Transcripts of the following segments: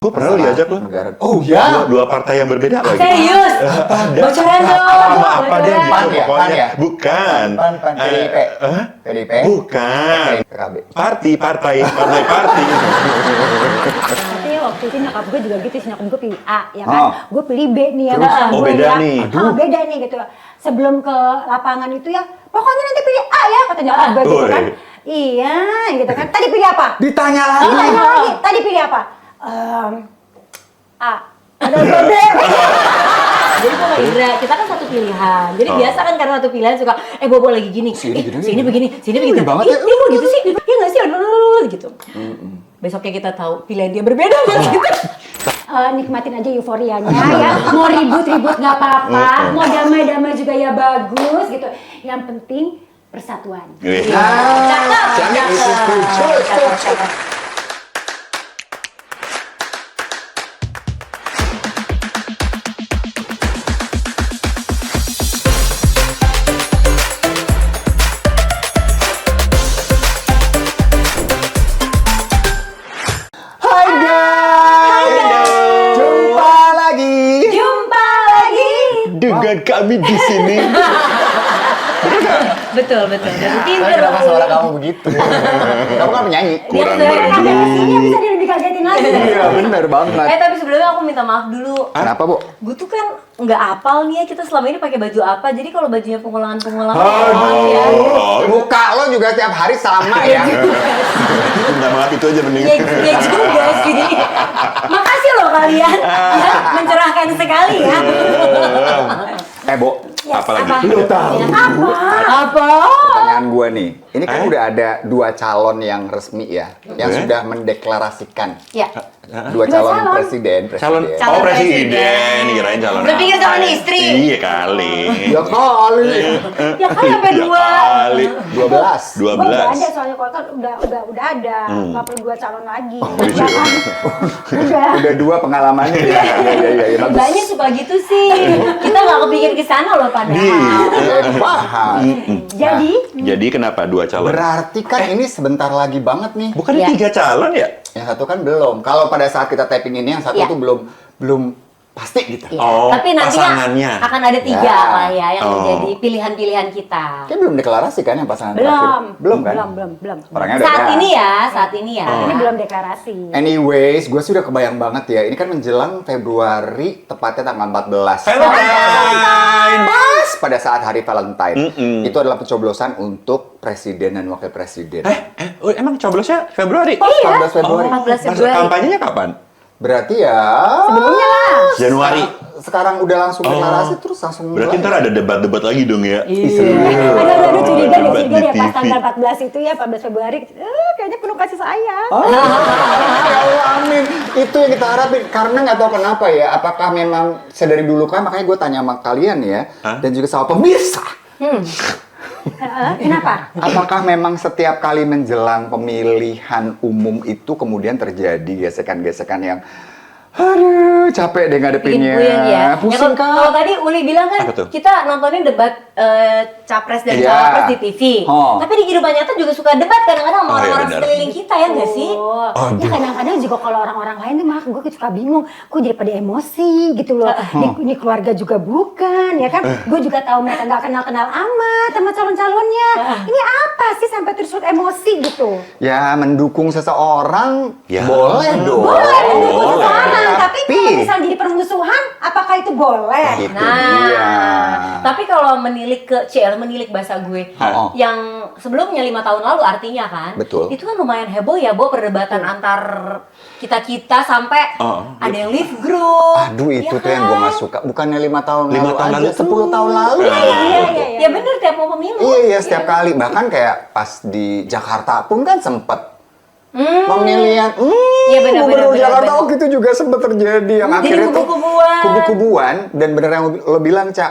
Gue pernah diajak loh. Oh ya? Dua partai yang berbeda lagi. Serius? Bocoran dong. Apa deh gitu PAN ya? pokoknya. PAN ya? Bukan. PAN, PDIP. PDIP? Bukan. PKB. Partai. Artinya waktu itu nyokap gue juga gitu, nyokap gue pilih A, ya kan? Gue pilih B nih ya, Terus? bapak Oh, gue beda ya. nih. Beda nih gitu. Sebelum ke lapangan itu ya, pokoknya nanti pilih A ya, kata nyokap gue gitu kan. Iya, gitu kan. Tadi pilih apa? Ditanya lagi. Ditanya lagi, tadi pilih apa? A. Ada B. Jadi kalau Indra, kita kan satu pilihan. Jadi biasa kan karena satu pilihan suka, bobo lagi gini. Sini begini, sini begitu. banget ya. Dia kok gitu sih? Iya nggak sih? Gitu. Besoknya kita tahu pilihan dia berbeda gitu. Nikmatin aja euforianya ya. Mau ribut-ribut nggak apa-apa, mau damai-damai juga ya bagus gitu. Yang penting persatuan. Cakep. Hai guys. Jumpa lagi. Jumpa lagi. Dengan kami di sini. Betul. Dan pinter. Kenapa suara kamu begitu? Kamu kan penyanyi. Kurang Ada merdu. sini bisa lebih kagetin lagi. Iya benar banget. Tapi sebelumnya aku minta maaf dulu. Kenapa, Bu? Gue tuh kan nggak apal nih ya kita selama ini pakai baju apa. Jadi kalau bajunya pengulangan ya. Muka lo juga tiap hari sama ya. Minta maaf itu aja mending. Ya juga sih. Makasih loh kalian ya, mencerahkan sekali ya. Bo, Apalagi? lu tahu. Apa? Pertanyaan gue nih, ini kan udah ada 2 calon yang resmi ya, yang sudah mendeklarasikan Ya. 2 calon presiden. Calon presiden, kirain calon. Gue pikir calon istri. Iya kali. Ya kali. Ya kan sampai Iya 2. kali. 12. Gue udah ada 12. soalnya kalau kan udah ada, nggak perlu 2 calon lagi. iya. Udah. Udah 2 pengalamannya ya. Iya, bagus. Mbaknya suka gitu sih. Kita nggak kepikir ke sana loh padahal. Paham. Jadi Kenapa 2 calon? Berarti kan ini sebentar lagi banget nih. Bukan Ya. 3 calon ya? Yang satu kan belum. Kalau pada saat kita typing ini yang satu Ya. tuh belum pasti gitu. Iya. Oh, Tapi nantinya pasangannya. akan ada 3 Ya. lah ya yang Oh. menjadi pilihan-pilihan kita. Kayak belum deklarasi kan yang pasangan belum, terakhir? Belum kan? belum. Orangnya udah Saat ada. ini ya. Ini belum deklarasi. Anyways, gue sudah kebayang banget ya. Ini kan menjelang Februari, tepatnya tanggal 14. Valentine. Pas pada saat hari Valentine. Mm-mm. Itu adalah pencoblosan untuk presiden dan wakil presiden. Emang coblosnya Februari? Pas 14 Februari. 14 Pas Februari. kampanyenya kapan? Berarti ya... Sebelumnya lah. Januari. Sekarang udah langsung deklarasi terus langsung Berarti mulai. ntar ada debat-debat lagi dong ya? Ada curiga Debat nih di ya pas TV. tanggal 14 itu ya 14 Februari. Kayaknya penuh kasih sayang. Ya Allah, amin. Itu yang kita harapin. Karena nggak tahu kenapa ya. Apakah memang sedari dulu kan, makanya gue tanya sama kalian ya. Dan juga sama pemirsa. Kenapa? Apakah memang setiap kali menjelang pemilihan umum itu kemudian terjadi gesekan-gesekan yang aduh, capek deh Bikin ngadepinnya. puyeng ya. Pusing, Kak. Kalau tadi Uli bilang kan Apa tuh? kita nontonin debat capres dan Iya. cawapres di TV. Oh. Tapi di kehidupan nyata juga suka debat kadang-kadang sama Oh, iya, orang-orang benar. sekeliling kita ya nggak sih? Ya kadang-kadang juga kalau orang-orang lain tuh mah gue suka bingung, kok jadi pada emosi gitu loh. Ini keluarga juga bukan, ya kan? Gue juga tahu mereka nggak kenal-kenal amat sama calon-calonnya. Ini apa sih sampai terus emosi gitu? Ya, mendukung seseorang Ya. boleh dong. Boleh mendukung Boleh. seseorang, tapi kalau misal jadi permusuhan, apakah itu boleh? Itu Nah, dia. tapi kalau menilik ke menilik bahasa gue Oh. yang sebelumnya 5 tahun lalu artinya kan, Betul. itu kan lumayan heboh ya, perdebatan antar kita sampai ada yang leave group. Aduh, itu ya tuh yang gue kan? nggak suka. Bukannya 5 tahun 5 lalu tahun aja, lalu 10 tahun lalu. Iya. Ya bener tiap mau pemilu. Iya, setiap kali. Bahkan kayak pas di Jakarta pun kan sempet pemilihan. Iya, benar, Gubernur benar, Jakarta benar. waktu itu juga sempet terjadi yang Jadi akhirnya tuh kubu-kubuan. kubu-kubuan. Dan bener yang lo bilang, Cak,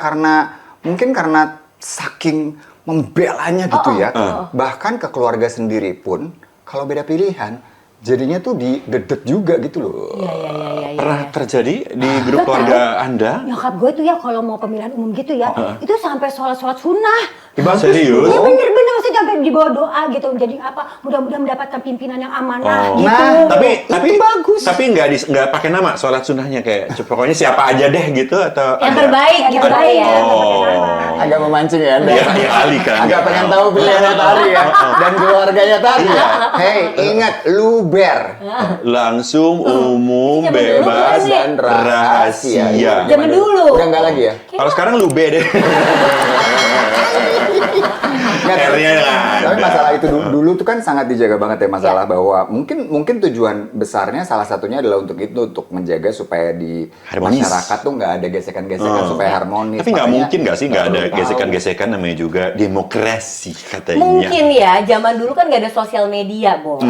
mungkin karena saking membelanya gitu ya. Bahkan ke keluarga sendiri pun kalau beda pilihan jadinya tuh didedet juga gitu loh. Iya. Pernah terjadi di grup keluarga Anda? Nyokap gue tuh ya kalau mau pemilihan umum gitu ya, itu sampai sholat sunnah. Serius? Ya bener-bener maksudnya sampai di bawah doa gitu. Jadi apa? Mudah-mudahan mendapatkan pimpinan yang amanah Oh. gitu. Nah, Tapi bagus. Tapi nggak pakai nama sholat sunnahnya kayak pokoknya siapa aja deh gitu atau Yang ada? terbaik Yang gitu terbaik, ya. Oh. Agak memancing ya Anda. Iya, iya kali kan. Agak pengen tahu pilihannya Tari ya. Dan keluarganya Tari ya. Hei, ingat luber. Langsung umum Zaman dulu bebas sih. dan rahasia. Zaman dulu. Udah enggak lagi ya? Kalau sekarang lube deh. R-nya nggak Tapi ada. masalah itu dulu tuh kan sangat dijaga banget ya masalah bahwa mungkin tujuan besarnya salah satunya adalah untuk menjaga supaya di Harmonis. masyarakat tuh nggak ada gesekan-gesekan supaya harmonis. Tapi nggak Makanya mungkin nggak sih nggak ada perlu tahu. gesekan-gesekan namanya juga demokrasi katanya. Mungkin ya, zaman dulu kan nggak ada sosial media, Bo.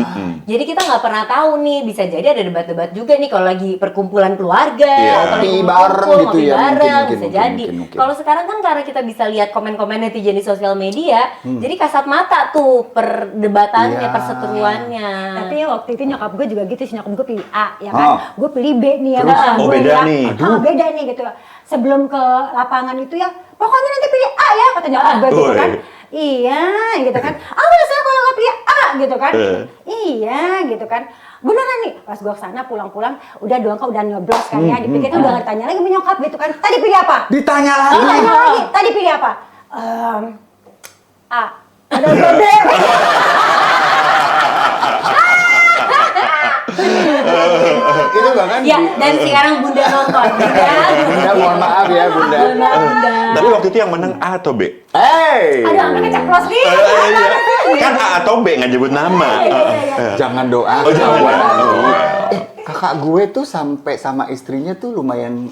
Jadi kita nggak pernah tahu nih, bisa jadi ada debat-debat juga nih kalau lagi perkumpulan keluarga, Iya. atau lagi Ngopi kumpul, bareng gitu ngopi ya, bareng, mungkin, bisa mungkin, jadi. mungkin. Kalau sekarang kan karena kita bisa lihat komen-komen netizen di sosial media, jadi kasat mata tuh perdebatannya, Iya. perseteruannya. Tapi ya waktu itu nyokap gue juga gitu sih, nyokap gue pilih A ya Oh. kan, gue pilih B nih ya. Terus? kan, Oh, gue beda ya. nih. Beda nih gitu. Sebelum ke lapangan itu ya, pokoknya nanti pilih A ya kata nyokap gue gitu kan. Iya gitu kan. Saya kalau nggak pilih A gitu kan. Iya gitu kan. Beneran nih, pas gue kesana pulang-pulang, udah doang kok udah nyoblos kan ya, dipikir udah nggak ditanya lagi sama nyokap gitu kan. Tadi pilih apa? Ditanya lagi. Ditanya lagi, tadi pilih apa? A. Ada B. Itu bahkan Ya, dan sekarang Bunda nonton. Bunda mohon maaf ya Bunda. Bunda. Tapi waktu itu yang menang A atau B? Hey. Aduh, anaknya ceplos nih. Kan A atau B nggak nyebut nama. Jangan doa. Oh, jangan. Kakak gue tuh sampai sama istrinya tuh lumayan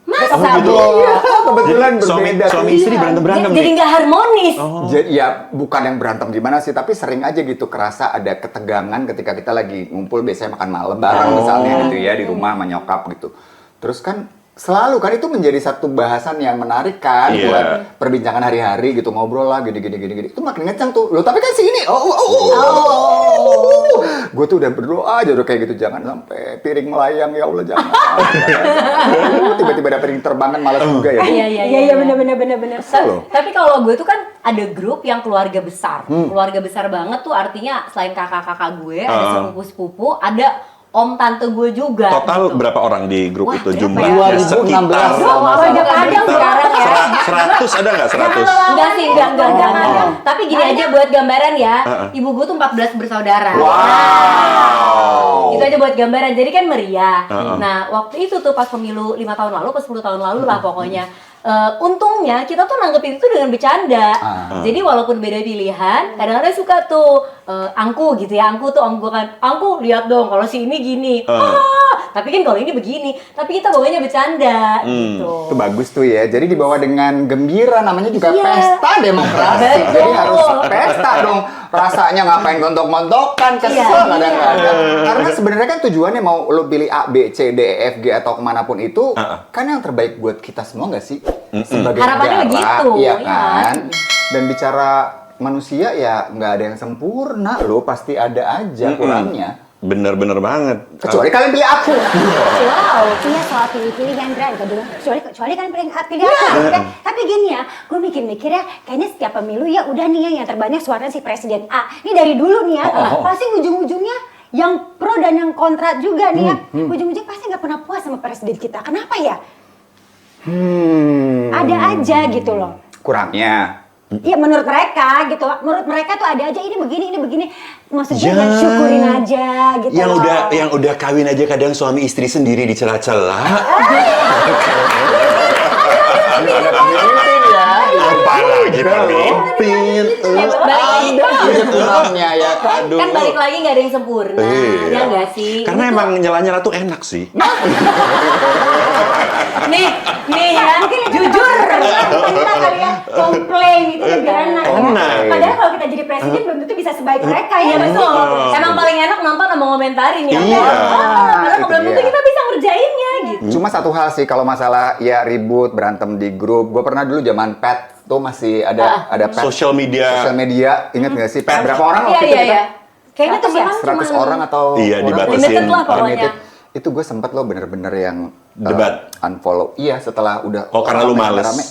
Masa, gitu? Bo? kebetulan Suami berbeda. istri berantem Jadi nih. nggak harmonis. Jadi ya bukan yang berantem gimana sih, tapi sering aja gitu kerasa ada ketegangan ketika kita lagi ngumpul biasanya makan malam bareng misalnya gitu ya di rumah sama nyokap gitu. Terus kan selalu kan itu menjadi satu bahasan yang menarik kan Iya. buat perbincangan hari-hari gitu, ngobrol lah gini. Itu makin ngeceng tuh. Loh tapi kan sini. Gue tuh udah berdoa aja udah kayak gitu, jangan sampai piring melayang ya Allah jangan. Tiba-tiba ada piring terbang kan malas juga ya. Bu. Iya bener. Tapi kalau gue tuh kan ada grup yang keluarga besar. Keluarga besar banget tuh artinya selain kakak-kakak gue, ada sepupu-sepupu, ada om tante gue juga. Total gitu. berapa orang di grup Wah, itu berapa jumlahnya? ya? 2016. Sekitar Keluarga Padang sekarang ya. 100 ada nggak 100? Enggak sih, enggak. Tapi gini aja buat gambaran ya, ibu gue tuh 14 bersaudara. Wow. Itu aja buat gambaran, jadi kan meriah. Nah, waktu itu tuh pas pemilu 5 tahun lalu, pas 10 tahun lalu lah pokoknya. Untungnya kita tuh nanggepin itu dengan bercanda. Jadi walaupun beda pilihan, kadang-kadang suka tuh angku gitu ya. Angku tuh om gue kan, angku lihat dong kalau si ini gini. Tapi kan kalau ini begini. Tapi kita bawanya bercanda gitu. Itu bagus tuh ya. Jadi dibawa dengan gembira, namanya juga Iya. pesta demokrasi. Betul. Jadi harus pesta dong. Rasanya ngapain gontok-gontokan, kesel Iya. kadang-kadang. Karena sebenarnya kan tujuannya mau lo pilih A, B, C, D, E, F, G atau kemanapun itu, kan yang terbaik buat kita semua nggak sih? Sebagai Harapannya negara, begitu, iya iya. kan? Dan bicara manusia ya nggak ada yang sempurna loh, pasti ada aja kurangnya. Bener-bener banget. Kecuali kalian pilih aku. Wow, iya soal pilih-pilih Hendra, kecuali kan pilih aku, kan? Tapi gini ya, gue mikir-mikir ya, kayaknya setiap pemilu ya udah nih ya yang terbanyak suaranya si Presiden A. Ini dari dulu nih ya, pasti ujung-ujungnya yang pro dan yang kontra juga nih ya, ujung-ujungnya pasti nggak pernah puas sama Presiden kita. Kenapa ya? Ada aja gitu loh. Kurangnya. Iya menurut mereka gitu, menurut mereka tuh ada aja ini begini, maksudnya ya syukurin aja gitu. Yang udah kawin aja kadang suami istri sendiri dicela-cela. Ada pemimpin ya. Apalagi pemimpin. Ada kurangnya ya. Aduh. Kan balik lagi nggak ada yang sempurna, ya nggak sih? Karena Ini emang nyela-nyela tuh enak sih. nih ya, jujur. Kita kali ya komplain itu lebih enak ya. Enak. Padahal kalau kita jadi presiden belum tentu bisa sebaik mereka ya. Iya betul. Emang paling enak nonton sama ngomentarin ya. Iya. Karena Itu belum tentu dia. kita bisa ngerjainnya gitu. Cuma satu hal sih kalau masalah ya ribut berantem di grup. Gue pernah dulu zaman pet tuh masih ada pet. Social media. Sosial media, ingat nggak sih pet? Berapa orang waktu itu kita? Kayaknya tuh Berapa memang 100 cuma orang atau Iya, orang? dibatasin. limited lah pokoknya. Limited. Itu gue sempet loh bener-bener yang Debat. unfollow. Iya setelah udah Oh, karena lu males. rame.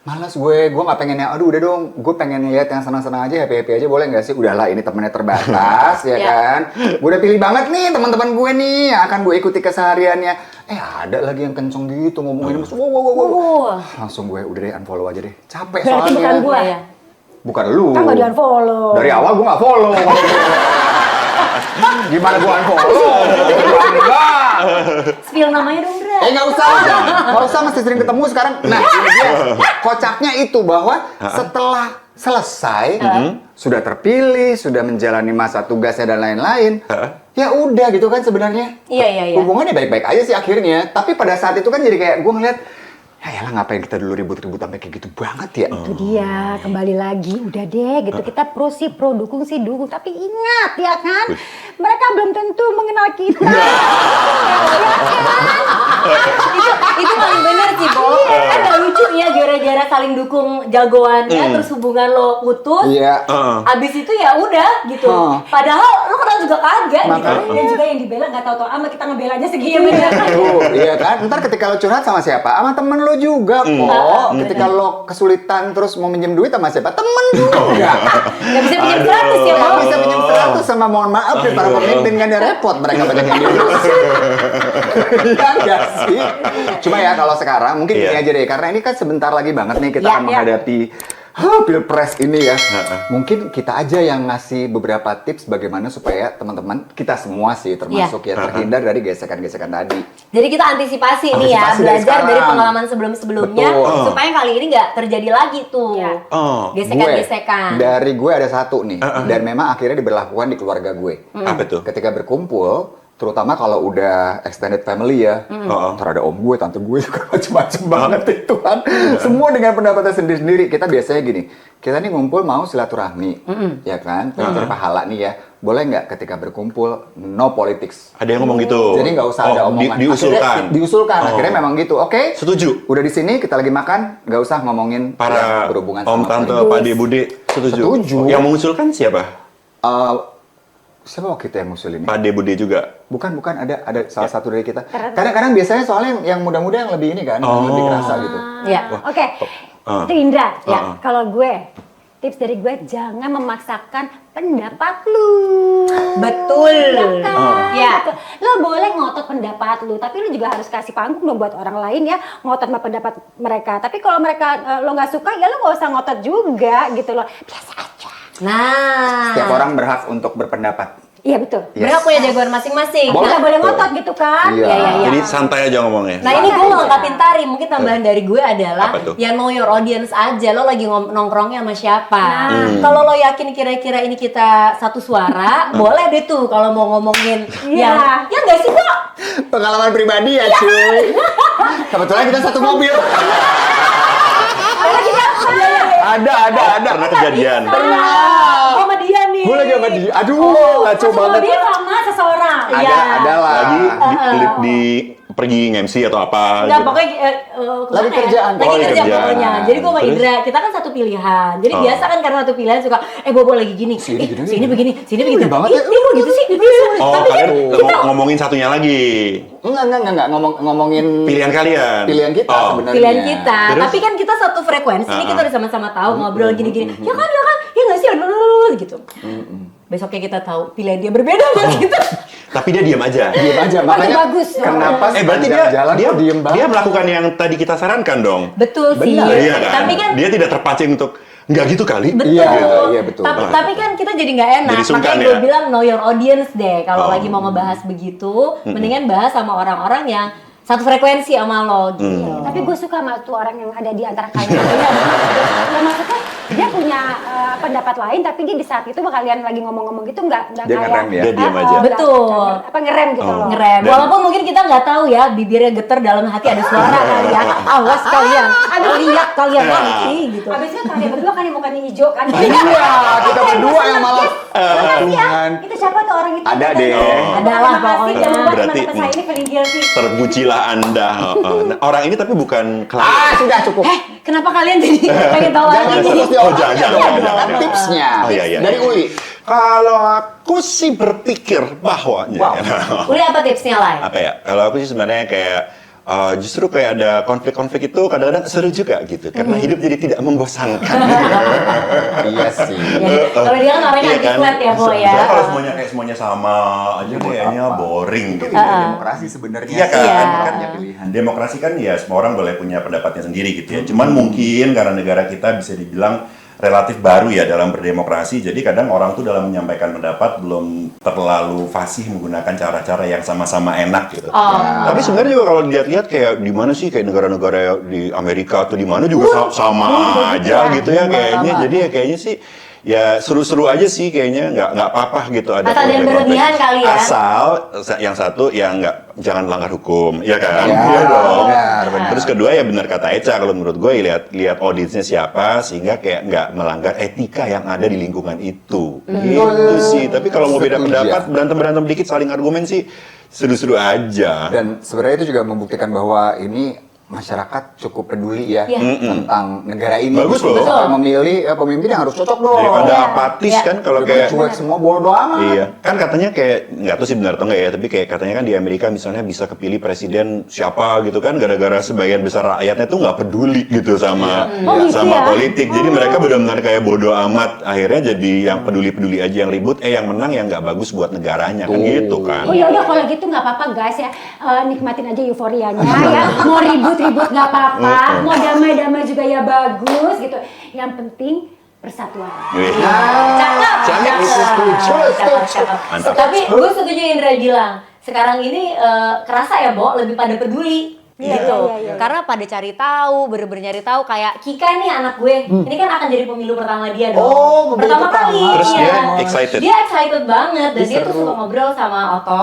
Malas gue nggak pengen yang, aduh udah dong, gue pengen lihat yang senang-senang aja, happy-happy aja, boleh nggak sih? Udahlah, ini temennya terbatas, ya kan? Gue udah pilih banget nih teman-teman gue nih, yang akan gue ikuti kesehariannya. Ada lagi yang kenceng gitu ngomongin, wow. Langsung gue udah deh unfollow aja deh, capek Berarti soalnya. bukan gue ya? Bukan lu. Kan gak di-unfollow. Dari awal gue nggak follow. Gimana gue unfollow? Enggak. Spill namanya dong, Dra. Nggak usah, masih sering ketemu sekarang. Nah, ini dia. Kocaknya itu bahwa setelah selesai, sudah terpilih, sudah menjalani masa tugasnya dan lain-lain, ya udah gitu kan sebenarnya. Iya. Hubungannya baik-baik aja sih akhirnya. Tapi pada saat itu kan jadi kayak gue ngeliat, ya elah ngapain kita dulu ribut-ribut sampai kayak gitu banget ya. Itu dia, kembali lagi, udah deh gitu, kita pro sih, pro, dukung sih, dukung. Tapi ingat ya kan, mereka belum tentu mengenal kita. itu paling bener sih, Bo. Kan gak lucu ya gara-gara saling dukung jagoannya, terus hubungan lo putus. Iya. Abis itu ya udah gitu. Padahal lo kenal juga kagak gitu. Dan juga yang dibela nggak tahu-tahu amat, kita ngebelanya segini. Iya kan? Ntar ketika lo curhat sama siapa? Sama temen lo juga kok. Ketika lo kesulitan terus mau minjem duit sama siapa? Temen juga. Gak bisa pinjam 100 ya, Bo. Gak bisa pinjam 100 sama mohon maaf nih para pemimpin kan ya repot mereka banyak yang diurusin. Iya nggak sih? Cuma ya kalau sekarang mungkin ini aja deh, karena ini kan sebentar lagi banget nih kita akan menghadapi Pilpres ini ya. Mungkin kita aja yang ngasih beberapa tips bagaimana supaya teman-teman kita semua sih termasuk ya terhindar dari gesekan-gesekan tadi. Jadi kita antisipasi nih ya, Antisipasi dari belajar dari sekarang. pengalaman sebelum-sebelumnya supaya kali ini nggak terjadi lagi tuh gesekan-gesekan. Dari gue ada satu nih, dan memang akhirnya diberlakukan di keluarga gue. Apa tuh? Ketika berkumpul, terutama kalau udah extended family ya, ntar ada om gue, tante gue juga macem-macem banget itu kan. Semua dengan pendapatnya sendiri-sendiri. Kita biasanya gini, kita nih ngumpul mau silaturahmi, ya kan? Cari pahala nih ya. Boleh nggak ketika berkumpul no politics? Ada yang ngomong gitu. Jadi nggak usah ada omongan. Diusulkan. Akhirnya diusulkan. Akhirnya memang gitu. Oke. Setuju. Udah di sini kita lagi makan, nggak usah ngomongin Para yang berhubungan om, sama tante, politik. Pak De, Bude setuju. Setuju. Yang mengusulkan siapa? Siapa waktu itu yang ngusul ini? Pak De, Bude juga. Bukan ada salah satu dari kita. Kadang-kadang biasanya soalnya yang muda-muda yang lebih ini kan, yang lebih kerasa gitu. Ya. Oke, itu Indra. Ya, kalau gue, tips dari gue, jangan memaksakan pendapat lu. Betul. Ya kan? Ya. Betul. Lo boleh ngotot pendapat lu, tapi lu juga harus kasih panggung dong buat orang lain ya, ngotot sama pendapat mereka. Tapi kalau mereka lo nggak suka, ya lo nggak usah ngotot juga gitu loh. Biasa aja. Nah. Setiap orang berhak untuk berpendapat. Iya betul. Yes. Mereka punya jagoan masing-masing. Kita boleh ngotot gitu kan? Iya. Jadi santai aja ngomongnya. Nah ini gue mau lengkapin Tari, mungkin tambahan dari gue adalah Apa tuh? ya know your audience aja, lo lagi nongkrongnya sama siapa. Kalau lo yakin kira-kira ini kita satu suara, boleh deh tuh kalau mau ngomongin ya nggak sih kok? Pengalaman pribadi ya cuy. Kebetulan kita satu mobil. Ada. Pernah kejadian. Oh, sama dia nih. Gue lagi sama dia. Aduh, ngaco Sama banget. dia sama seseorang. Ada lah. Lagi di pergi nge-MC atau apa Enggak, gitu. pokoknya Lagi kerjaan. Lagi Oh, kerja kerjaan. pokoknya. Jadi gue sama Terus? Indra, kita kan satu pilihan. Jadi biasa kan karena satu pilihan suka, Bobo lagi gini, Sini gini. sini begini, sini begitu. banget Ih, ya. ini kok gitu sih? Gitu. Oh, Tapi kan kalian ngomongin satunya lagi. Enggak ngomongin Pilihan kalian. Pilihan kita Oh. sebenarnya. pilihan kita. Terus? Tapi kan kita satu frekuensi, nih kita udah sama-sama tahu ngobrol gini-gini. Ya kan, ya nggak sih, gitu. Besoknya kita tahu pilihan dia berbeda kan gitu. Tapi dia diam aja. Diam aja. Makanya bagus. kenapa Berarti sepanjang dia jalan kok diem banget? dia melakukan yang tadi kita sarankan dong. Betul sih. Benar. Iya kan? Tapi kan Dia tidak terpancing untuk nggak gitu kali. betul. Iya, betul. Tapi kan kita jadi nggak enak. Jadi sungkan Makanya gue ya? bilang know your audience deh. Kalau Oh. lagi mau ngebahas begitu, mendingan bahas sama orang-orang yang satu frekuensi sama lo gitu. Tapi gue suka sama tuh orang yang ada di antara kalian. Ya maksudnya dia punya pendapat lain, tapi dia di saat itu kalian lagi ngomong-ngomong gitu nggak Dia kayak ngerem ya? Dia diam aja. nggak- Betul. apa ngerem gitu loh. Ngerem. Dan- Walaupun mungkin kita nggak tahu ya, bibirnya geter dalam hati ada suara kali ya. Awas kalian, ada lihat kalian nanti gitu. Habis itu kalian berdua kan yang mukanya hijau kan? Iya, kita berdua yang malah. Tuhan. Itu siapa tuh orang itu? Ada deh. Adalah pokoknya. Berarti, saya ini feeling guilty. Terpujilah Anda. Nah, orang ini tapi bukan klien. Sudah cukup. Kenapa kalian jadi pengen tahu Jangan lagi? terus Oh, jangan. Tipsnya. Oh, iya. Dari Uli. Kalau aku sih berpikir bahwa Wow. Uli apa tipsnya lah? apa ya? Kalau aku sih sebenarnya kayak justru kayak ada konflik-konflik itu kadang-kadang seru juga gitu, karena hidup jadi tidak membosankan. Iya sih. Kalau dia kan orangnya Iya anti kan? flat ya, Bo ya. Soalnya kalau semuanya sama aja kayaknya boring Itu gitu. demokrasi sebenarnya. Iya kan? Iya. Kan Pilihan. demokrasi kan ya semua orang boleh punya pendapatnya sendiri gitu ya. Cuman mungkin karena negara kita bisa dibilang relatif baru ya dalam berdemokrasi, jadi kadang orang tuh dalam menyampaikan pendapat belum terlalu fasih menggunakan cara-cara yang sama-sama enak gitu. Tapi sebenarnya juga kalau dilihat-lihat kayak di mana sih, kayak negara-negara di Amerika atau di mana juga sama aja gitu ya kayaknya. Jadi ya kayaknya sih ya seru-seru aja sih kayaknya, nggak apa-apa gitu ada Asal jangan konflik. berlebihan kali ya. Asal yang satu ya jangan langgar hukum, ya kan? Ya, Iya dong. benar. Terus kedua ya benar kata Eca, kalau menurut gue lihat audiensnya siapa sehingga kayak nggak melanggar etika yang ada di lingkungan itu. Gitu sih. Tapi kalau mau beda Setuju. pendapat, berantem dikit saling argumen sih seru-seru aja. Dan sebenarnya itu juga membuktikan bahwa ini masyarakat cukup peduli ya Iya. tentang negara ini. Bagus loh. Sampai memilih pemimpin yang harus cocok dong. Daripada Iya. apatis Iya. kan kalau Daripada kayak cuek semua bodo amat. Iya, kan katanya kayak nggak tahu sih benar atau nggak ya, tapi kayak katanya kan di Amerika misalnya bisa kepilih presiden siapa gitu kan, gara-gara sebagian besar rakyatnya tuh nggak peduli gitu sama Oh, gitu sama ya? politik. Jadi mereka benar-benar kayak bodoh amat. Akhirnya jadi yang peduli-peduli aja, yang ribut, yang menang yang nggak bagus buat negaranya kan gitu kan. Oh ya udah kalau gitu nggak apa-apa guys ya. Nikmatin aja euforianya ya. Mau ribut-ribut nggak apa-apa, mau damai-damai juga ya bagus gitu. Yang penting persatuan. Wih. Cakep. Cakep. Cakep. Mantap. Tapi gue setuju yang Indra bilang. Sekarang ini kerasa ya, Bo, lebih pada peduli. Iya, Gitu. iya. Karena pada cari tahu, bener-bener nyari tahu. Kayak Kika nih anak gue, ini kan akan jadi pemilu pertama dia dong. Oh, pemilu pertama pertama. kali. Terus iya. dia excited? Dia excited banget dan dia tuh Seru. suka ngobrol sama Oto.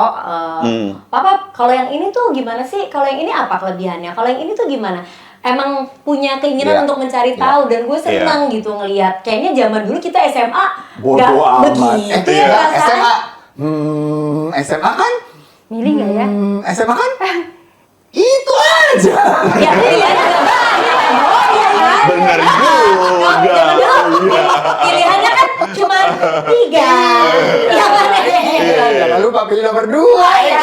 Papa, kalau yang ini tuh gimana sih? Kalau yang ini apa kelebihannya? Kalau yang ini tuh gimana? Emang punya keinginan Iya. untuk mencari tahu dan gue senang gitu ngelihat. Kayaknya zaman dulu kita SMA Bodo nggak amat. begitu Iya, ya SMA. SMA kan? Milih nggak ya? SMA kan? Itu aja. Ya pilihannya nggak banyak. Oh iya kan? Bener Kalau juga. zaman dulu pilihannya kan cuma 3. Ya kan? Jangan lupa pilih nomor 2. Iya.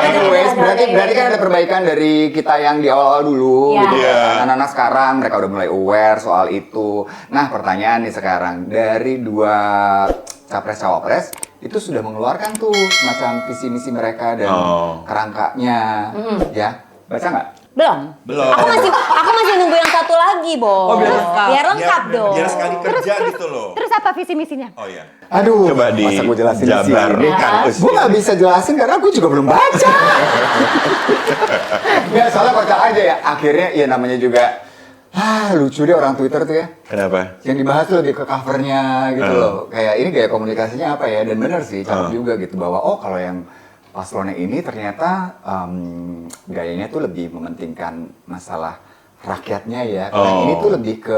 Anyways, berarti kan ada perbaikan dari kita yang di awal-awal dulu, Iya. gitu Iya. ya. Anak-anak sekarang mereka udah mulai aware soal itu. Nah, pertanyaan nih sekarang, dari 2 capres-cawapres itu sudah mengeluarkan tuh semacam visi misi mereka dan kerangkanya, ya. Baca nggak? Belum. Belum. Aku masih nunggu yang satu lagi, Bo. Oh, biar lengkap. Biar lengkap dong. Biar sekali kerja gitu loh. Terus apa visi misinya? Oh iya. Aduh, Coba masa gue jelasin di dijabarkan, sini? Us. Gue nggak bisa jelasin karena gue juga belum baca. Nggak, soalnya kocak aja ya. Akhirnya ya namanya juga, lucu deh orang Twitter tuh ya. Kenapa? Yang dibahas tuh lebih ke covernya gitu loh. Kayak ini gaya komunikasinya apa ya? Dan bener sih, cakep juga gitu bahwa kalau yang paslonnya ini ternyata gayanya tuh lebih mementingkan masalah rakyatnya ya. Karena ini tuh lebih ke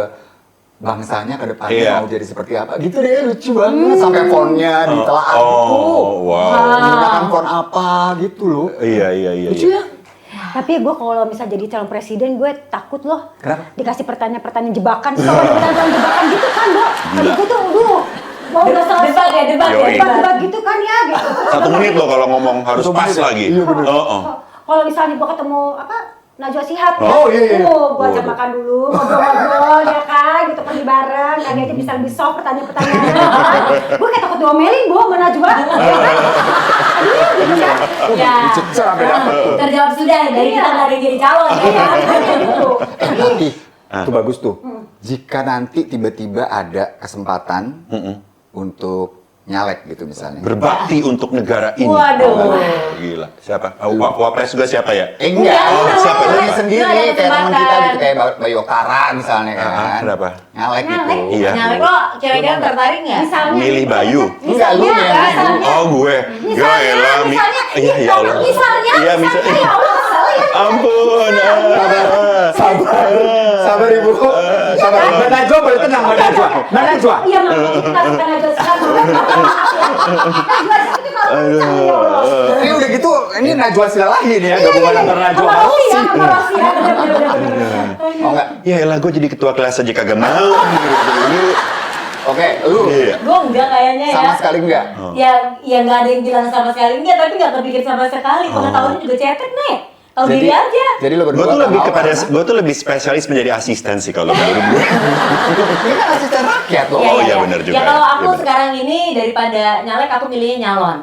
bangsanya ke depannya Iya. mau jadi seperti apa. Gitu deh, lucu banget. Sampai fontnya ditelaah gitu. wow. Menggunakan font apa gitu loh. Iya. Lucu ya? Tapi gue kalau misal jadi calon presiden gue takut loh. Kenapa? Dikasih pertanyaan-pertanyaan jebakan. Kalau ada pertanyaan jebakan gitu kan, Bo. Tadi gue tuh, mau udah selesai. Debat ya. Yoi. Debat gitu kan ya, gitu. 1 menit loh kalau ngomong harus 1 pas menit ya? lagi. Iya, bener. Kalau misalnya gue ketemu Najwa Shihab ya, Oh, iya. gue ajak makan dulu, ngobrol-ngobrol ya kan, gitu pergi bareng, kan dia aja bisa lebih soft pertanyaan-pertanyaan. Gue kayak takut diomelin, Bu, sama Najwa. Ya kan? Aduh, gitu kan. Ya. Dicecer sampai dapet tuh. Terjawab sudah dari kita nggak ada yang jadi calon ya kan? Gitu. Tapi itu bagus tuh. Jika nanti tiba-tiba ada kesempatan untuk nyalek gitu misalnya. Berbakti untuk negara ini. Waduh. Gila. Siapa? Wapres juga siapa ya? Enggak, Enggak, siapa? Ini enggak. sendiri Enggak ada kayak teman kita kesempatan. gitu kayak Bayu Oktara misalnya kan. Kenapa? Nyalek gitu. Nyalek? Iya. Nyalek lo kira-kira tertarik nggak? Misalnya. Milih Bayu. Enggak, lu Misalnya, yang misalnya. Oh gue. Misalnya, Iya ya Allah. Misalnya, Iya misalnya. ya Allah, kesel ya. Ampun. Sabar Ibu. Sabar. Mbak Najwa boleh tenang, Mbak Najwa. Mbak Najwa. Iya, makanya kita suka Najwa Shihab. Najwa Shihab itu kalau bisa, ya Allah. Ini udah gitu, ini Najwa Silalahi nih ya, gabungan antara Najwa Sama sama Rossi ya, Rossi. sama Rossi ya. Bener-bener. Oh enggak? Ya elah gue jadi ketua kelas aja kagak mau. Oke, lu Iya. Gue enggak kayaknya ya. sama sekali enggak? Ya nggak ada yang bilang sama sekali enggak, tapi nggak kepikir sama sekali. Pengetahuannya juga cetek nih. Tahu diri aja. Jadi lo Gue berdua tuh lebih tahu kepada, karena- gue tuh lebih spesialis menjadi asisten sih kalau menurut gue. Ini kan asisten rakyat loh. Oh, iya, benar juga. Ya kalau aku Iya, benar. sekarang ini daripada nyalek aku milihnya nyalon.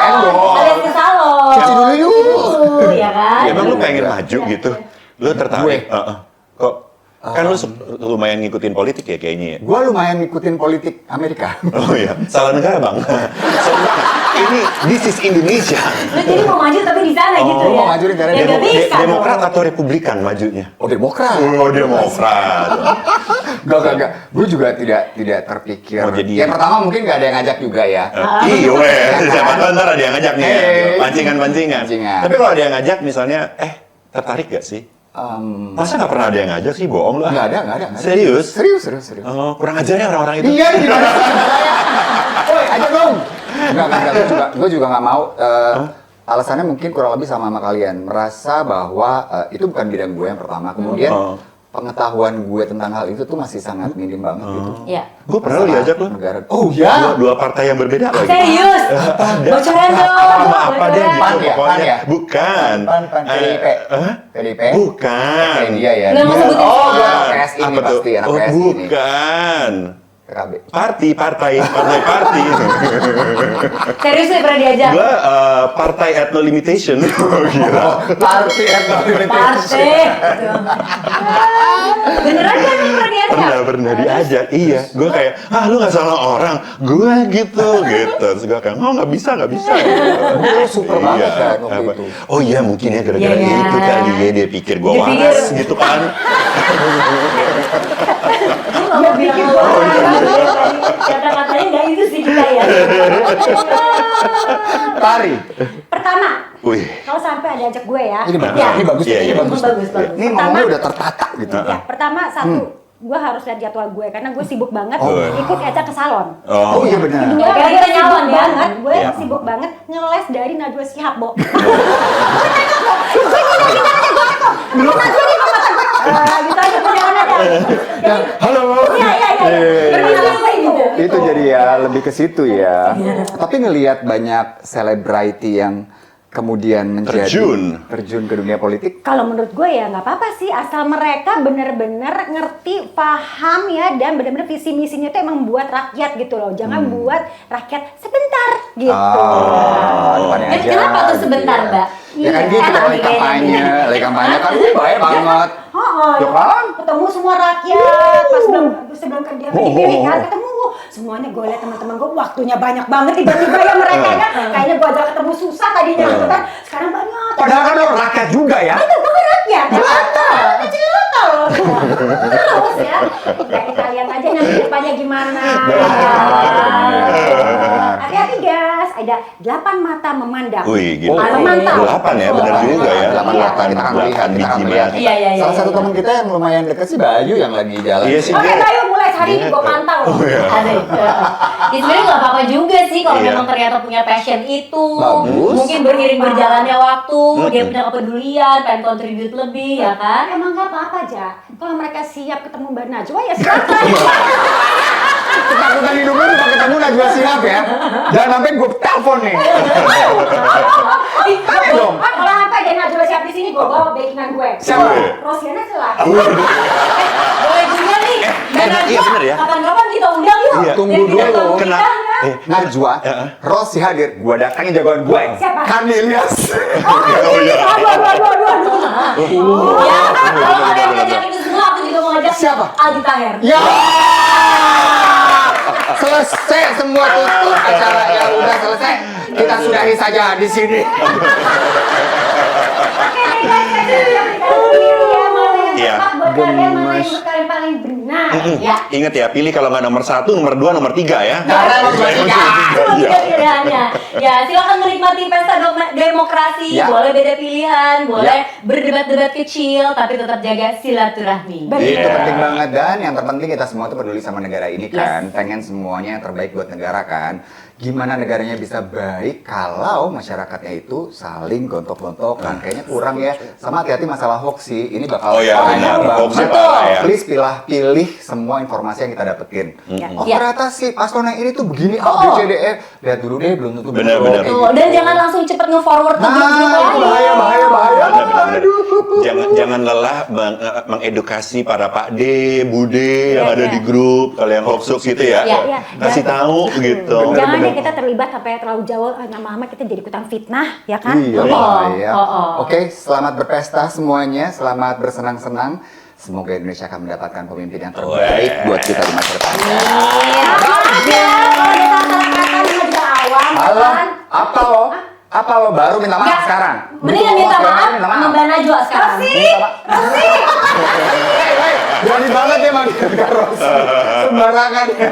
Endorse. Alias ke salon. Cuci dulu yuk. Ya kan? Ya, emang lu pengen maju gitu? Lu tertarik? Gue? Kok? Kan lu lumayan ngikutin politik ya kayaknya ya? Gue lumayan ngikutin politik Amerika. Oh iya, salah negara bang. Ini, this is Indonesia. Lu jadi mau maju tapi di sana gitu ya? mau maju di negara Ya nggak bisa. Demokrat dong. atau Republikan majunya? Oh, Demokrat. Oh, Demokrat. Gak. Gue juga tidak terpikir. Mau jadi- Yang pertama mungkin gak ada yang ngajak juga ya. Iya, weh. Siapa tahu ntar ada yang ngajak nih. Hey. Pancingan-pancingan. Pancingan. Tapi kalau ada yang ngajak misalnya, tertarik gak sih? Masa nggak pernah ada yang ngajak sih? Bohong lah. Nggak ada. Serius? Serius. Oh, kurang ajar ya orang-orang itu. Iya, gimana sih? Woi, ajak dong. Enggak. Gue juga nggak mau. Alasannya mungkin kurang lebih sama kalian. Merasa bahwa itu bukan bidang gue yang pertama. Kemudian pengetahuan gue tentang hal itu tuh masih sangat minim banget gitu. Iya. Gue pernah Masalah diajak loh. negara. Oh ya. Dua partai yang berbeda lagi. Serius? Bocoran dong. Sama apa deh gitu Pan ya? Pan pokoknya. ya? Bukan. Pan, PDIP. PDIP. Bukan. Kayak dia ya. Nggak mau sebutin Oh, semua. dia anak PSI ini Apa tuh? pasti, anak Oh, PSI ini. bukan. PKB. Partai. Serius nih pernah diajak? Gua partai ethno limitation. Gila. Oh, party atau Partai. Beneran kan lu pernah diajak? Pernah diajak. Iya. Gue kayak, lu nggak salah orang. Gue gitu. Terus gue kayak, nggak bisa. Lu super banget kan waktu Apa? itu. Oh iya, mungkin ya gara-gara Iya, itu iya. kali ya dia pikir gue Dia pikir- waras gitu kan. Lu nggak bikin gua kata-katanya nggak itu sih kita ya. Tari. Pertama, Wih. kalau sampai ada ajak gue ya. Ini bagus. Ya. Ini bagus. Iya, Ini iya. bagus. Bagus. Ini ngomongnya udah tertata gitu. Ya, pertama satu, gue harus lihat jadwal gue karena gue sibuk banget ikut Eca ke salon. Oh iya benar. Gue Karena kita nyalon ya. banget, gue Iya. sibuk banget ngeles dari Najwa Shihab, Bo. Gitu aja perjalanan ya. Halo. Iya. Berpengalaman gue gitu. Itu jadi ya lebih ke situ ya. Tapi ngelihat banyak selebriti yang kemudian menjadi terjun ke dunia politik. Kalau menurut gue ya nggak apa-apa sih, asal mereka bener-bener ngerti, paham ya, dan bener-bener visi misinya itu emang buat rakyat gitu loh. Jangan buat rakyat sebentar gitu. Depannya aja. Kenapa tuh gitu sebentar, ya. Mbak? Ya kan Iya, gitu enak lagi nih kampanye, kayaknya. kan baik banget. Ya kan? Ketemu semua rakyat pas sebelum ke dia dipilih kan, ketemu semuanya. Gue lihat teman-teman gue waktunya banyak banget tiba-tiba ya mereka ya. Kayaknya gue ajak ketemu susah tadinya gitu kan. Sekarang banyak. Padahal kan lo rakyat juga ya. Itu gue kan rakyat. Jelata loh. Terus ya. Nah, kita lihat aja nanti depannya gimana. Hati-hati guys, ada 8 mata memandang. Wih, gitu. Memantau. 8 ya, benar juga ya. 8 mata kita akan melihat, kita akan melihat. Iya. Salah satu teman kita yang lumayan dekat sih Bayu yang lagi jalan. Iya sih. Oke, ayo mulai hari ini gue pantau. Ada. Ya sebenarnya nggak apa-apa juga sih kalau Iya. memang ternyata punya passion itu. Bagus. Mungkin beriring berjalannya waktu, dia punya kepedulian, pengen kontribut lebih, ya kan? Emang gak apa-apa aja. Kalau mereka siap ketemu Mbak Najwa ya silakan. Ketakutan hidupnya udah ketemu Najwa Shihab ya. Jangan sampai gue telepon nih. Tanya dong. Kalau sampai ada Najwa siap di sini, gue bawa backingan gue. Siapa? Rosiana jelas. Boleh juga nih. Dan iya bener ya. Kapan-kapan kita undang yuk. Iya. Tunggu Jadi kita dulu. tahu Kena- kita, ya. Najwa, Rosi hadir, gue datangin jagoan gue. Siapa? Kan Ilyas. Oh iya. Ya, kalau kalian ngajak itu semua, aku juga mau ngajak Siapa? Aldi Taher. Ya. Selesai semua tutup acara ya udah selesai. Kita sudahi saja di sini. Iya. Buat kalian mana yang menurut kalian paling benar. Ya. Ingat ya, pilih kalau nggak nomor 1, nomor 2, nomor 3 ya. Karena Najwa Shihab. Cuma tiga pilihannya. Ya, silakan menikmati pesta demokrasi. Ya. Boleh beda pilihan, boleh berdebat-debat kecil, tapi tetap jaga silaturahmi. Itu penting banget dan yang terpenting kita semua tuh peduli sama negara ini kan. Pengen semuanya yang terbaik buat negara kan. gimana negaranya bisa baik kalau masyarakatnya itu saling gontok-gontokan. Kayaknya kurang ya. Sama hati-hati masalah hoax sih. Ini bakal Oh ya, benar. banget. Hoaxnya parah ya. Please pilih semua informasi yang kita dapetin. Oh Ya. ternyata si paslon yang ini tuh begini, A, B, C, D, E. Lihat dulu deh, belum tentu Benar, bener. benar. Kayak Tuh, dan jangan langsung cepet nge-forward ke grup-grup Nah, lain. bahaya. Benar. Jangan lelah mengedukasi para Pak D, Bude yang ada di grup, kalau yang hoax gitu ya. Iya. Kasih tahu gitu. Jangan deh kita terlibat sampai terlalu jauh, lama-lama kita jadi ikutan fitnah, ya kan? Iya, Oh, bahaya. oh. Oke, selamat berpesta semuanya, selamat bersenang-senang. Semoga Indonesia akan mendapatkan pemimpin yang terbaik buat kita di masa depan. Iya. Aja, kalau kita kata-kata juga awam, ya Halo, kan? apa lo baru minta maaf Nggak, sekarang? Mendingan minta maaf sama Mbak Najwa sekarang. Berani banget ya manggil Kak Ros. Sembarangan ya.